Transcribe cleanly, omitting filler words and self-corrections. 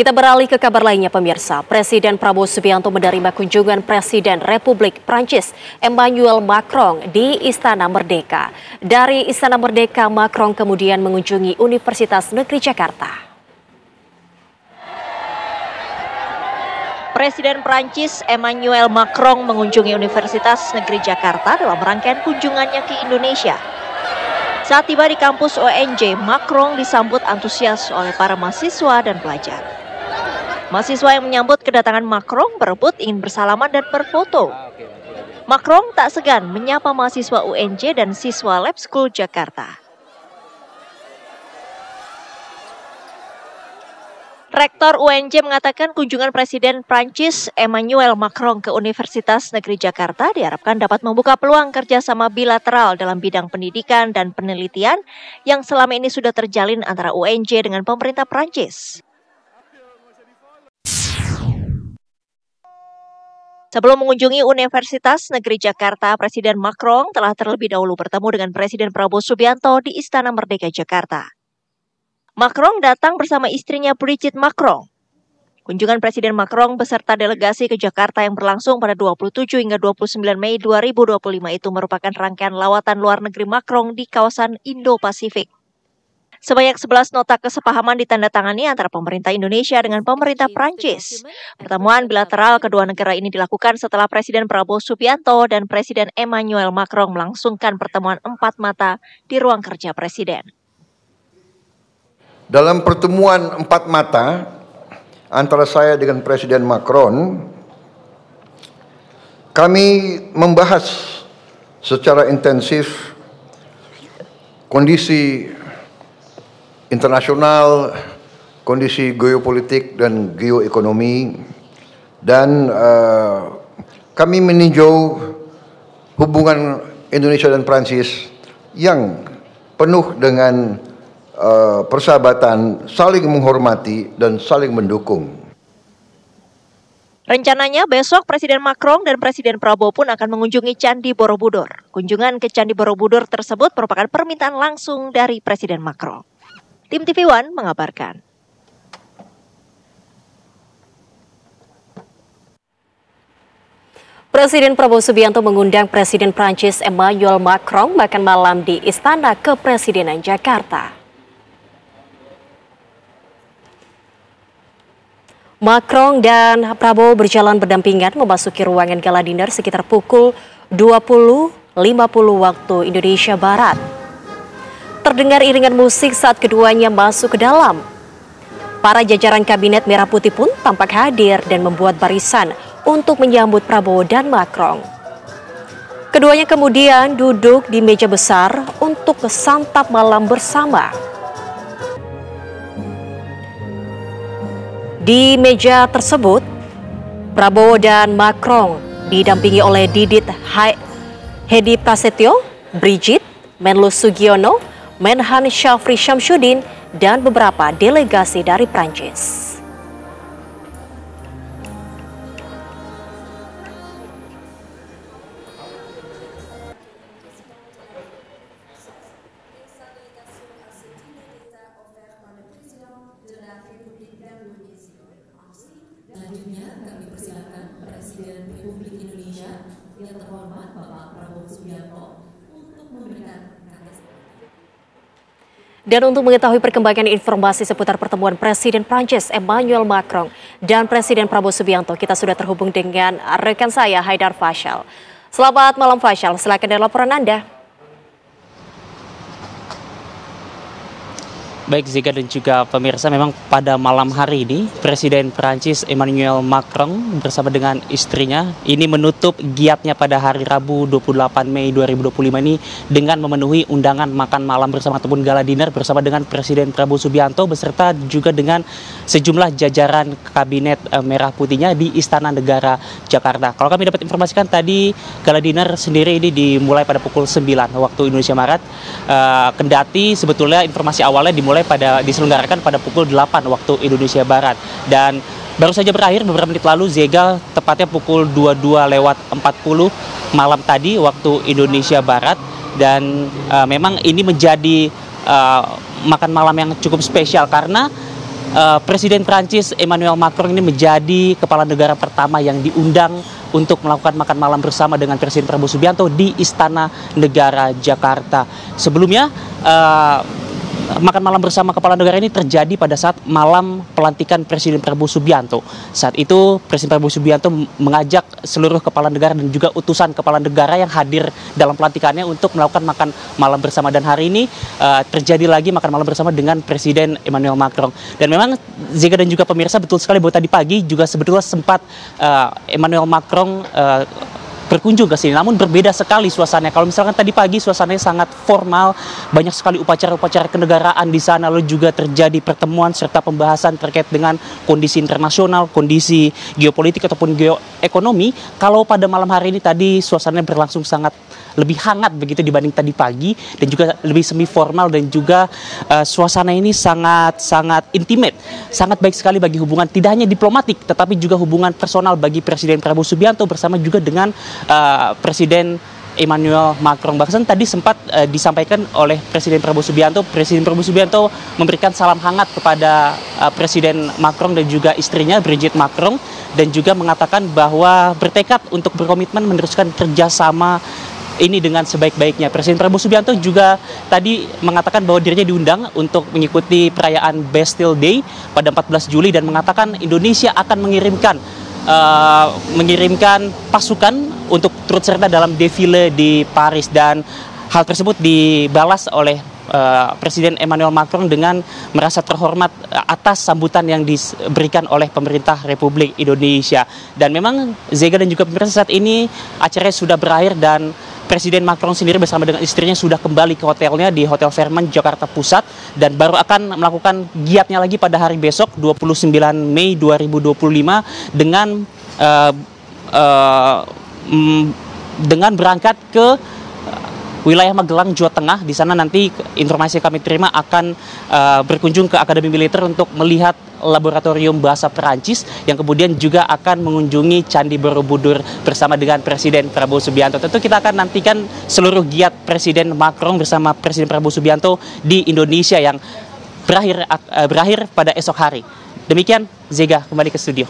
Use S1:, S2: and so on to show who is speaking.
S1: Kita beralih ke kabar lainnya pemirsa. Presiden Prabowo Subianto menerima kunjungan Presiden Republik Prancis Emmanuel Macron di Istana Merdeka. Dari Istana Merdeka, Macron kemudian mengunjungi Universitas Negeri Jakarta. Presiden Prancis Emmanuel Macron mengunjungi Universitas Negeri Jakarta dalam rangkaian kunjungannya ke Indonesia. Saat tiba di kampus UNJ, Macron disambut antusias oleh para mahasiswa dan pelajar. Mahasiswa yang menyambut kedatangan Macron berebut ingin bersalaman dan berfoto. Macron tak segan menyapa mahasiswa UNJ dan siswa Lab School Jakarta. Rektor UNJ mengatakan kunjungan Presiden Prancis Emmanuel Macron ke Universitas Negeri Jakarta diharapkan dapat membuka peluang kerjasama bilateral dalam bidang pendidikan dan penelitian yang selama ini sudah terjalin antara UNJ dengan pemerintah Prancis. Sebelum mengunjungi Universitas Negeri Jakarta, Presiden Macron telah terlebih dahulu bertemu dengan Presiden Prabowo Subianto di Istana Merdeka Jakarta. Macron datang bersama istrinya Brigitte Macron. Kunjungan Presiden Macron beserta delegasi ke Jakarta yang berlangsung pada 27 hingga 29 Mei 2025 itu merupakan rangkaian lawatan luar negeri Macron di kawasan Indo-Pasifik. Sebanyak 11 nota kesepahaman ditandatangani antara pemerintah Indonesia dengan pemerintah Prancis. Pertemuan bilateral kedua negara ini dilakukan setelah Presiden Prabowo Subianto dan Presiden Emmanuel Macron melangsungkan pertemuan 4 mata di ruang kerja Presiden.
S2: Dalam pertemuan 4 mata antara saya dengan Presiden Macron, kami membahas secara intensif kondisi internasional, kondisi geopolitik dan geoekonomi, dan kami meninjau hubungan Indonesia dan Prancis yang penuh dengan persahabatan, saling menghormati dan saling mendukung.
S1: Rencananya besok Presiden Macron dan Presiden Prabowo pun akan mengunjungi Candi Borobudur. Kunjungan ke Candi Borobudur tersebut merupakan permintaan langsung dari Presiden Macron. Tim TV One mengabarkan. Presiden Prabowo Subianto mengundang Presiden Prancis Emmanuel Macron makan malam di Istana Kepresidenan Jakarta. Macron dan Prabowo berjalan berdampingan memasuki ruangan gala dinner sekitar pukul 20.50 waktu Indonesia Barat. Terdengar iringan musik saat keduanya masuk ke dalam. Para jajaran kabinet merah putih pun tampak hadir dan membuat barisan untuk menyambut Prabowo dan Macron. Keduanya kemudian duduk di meja besar untuk santap malam bersama. Di meja tersebut, Prabowo dan Macron didampingi oleh Didit Hedi Prasetyo, Brigitte, Menlu Sugiono, Menhan Syafri Syamsuddin, dan beberapa delegasi dari Prancis.
S3: Selanjutnya kami persilakan Presiden Republik Indonesia yang terhormat Bapak Prabowo Subianto untuk memberikan kata.
S1: Dan untuk mengetahui perkembangan informasi seputar pertemuan Presiden Prancis Emmanuel Macron dan Presiden Prabowo Subianto, kita sudah terhubung dengan rekan saya Haidar Fashal. Selamat malam Fashal, silakan dengan laporan Anda.
S4: Baik Zika dan juga pemirsa, memang pada malam hari ini Presiden Prancis Emmanuel Macron bersama dengan istrinya ini menutup giatnya pada hari Rabu 28 Mei 2025 ini dengan memenuhi undangan makan malam bersama ataupun gala dinner bersama dengan Presiden Prabowo Subianto beserta juga dengan sejumlah jajaran kabinet merah putihnya di Istana Negara Jakarta. Kalau kami dapat informasikan tadi gala dinner sendiri ini dimulai pada pukul 9 waktu Indonesia Barat. Kendati sebetulnya informasi awalnya diselenggarakan pada pukul 8 waktu Indonesia Barat, dan baru saja berakhir beberapa menit lalu Zega, tepatnya pukul 22.40 malam tadi waktu Indonesia Barat. Dan memang ini menjadi makan malam yang cukup spesial karena Presiden Prancis Emmanuel Macron ini menjadi kepala negara pertama yang diundang untuk melakukan makan malam bersama dengan Presiden Prabowo Subianto di Istana Negara Jakarta. Sebelumnya, makan malam bersama kepala negara ini terjadi pada saat malam pelantikan Presiden Prabowo Subianto. Saat itu Presiden Prabowo Subianto mengajak seluruh kepala negara dan juga utusan kepala negara yang hadir dalam pelantikannya untuk melakukan makan malam bersama. Dan hari ini terjadi lagi makan malam bersama dengan Presiden Emmanuel Macron. Dan memang Zega dan juga pemirsa, betul sekali bahwa tadi pagi juga sebetulnya sempat Emmanuel Macron berkunjung ke sini, namun berbeda sekali suasananya. Kalau misalkan tadi pagi suasananya sangat formal, banyak sekali upacara-upacara kenegaraan di sana, lalu juga terjadi pertemuan serta pembahasan terkait dengan kondisi internasional, kondisi geopolitik ataupun geoekonomi. Kalau pada malam hari ini tadi suasananya berlangsung sangat lebih hangat begitu dibanding tadi pagi, dan juga lebih semi formal, dan juga suasana ini sangat intimate, sangat baik sekali bagi hubungan tidak hanya diplomatik tetapi juga hubungan personal bagi Presiden Prabowo Subianto bersama juga dengan Presiden Emmanuel Macron. Bahkan tadi sempat disampaikan oleh Presiden Prabowo Subianto memberikan salam hangat kepada Presiden Macron dan juga istrinya Brigitte Macron, dan juga mengatakan bahwa bertekad untuk berkomitmen meneruskan kerjasama ini dengan sebaik-baiknya. Presiden Prabowo Subianto juga tadi mengatakan bahwa dirinya diundang untuk mengikuti perayaan Bastille Day pada 14 Juli dan mengatakan Indonesia akan mengirimkan pasukan untuk turut serta dalam defile di Paris, dan hal tersebut dibalas oleh Presiden Emmanuel Macron dengan merasa terhormat atas sambutan yang diberikan oleh pemerintah Republik Indonesia. Dan memang Zega dan juga pemirsa, saat ini acaranya sudah berakhir dan Presiden Macron sendiri bersama dengan istrinya sudah kembali ke hotelnya di Hotel Fairmont Jakarta Pusat, dan baru akan melakukan giatnya lagi pada hari besok 29 Mei 2025 dengan berangkat ke wilayah Magelang, Jawa Tengah. Di sana nanti informasi yang kami terima akan berkunjung ke Akademi Militer untuk melihat laboratorium bahasa Perancis, yang kemudian juga akan mengunjungi Candi Borobudur bersama dengan Presiden Prabowo Subianto. Tentu kita akan nantikan seluruh giat Presiden Macron bersama Presiden Prabowo Subianto di Indonesia yang berakhir pada esok hari. Demikian, Zega, kembali ke studio.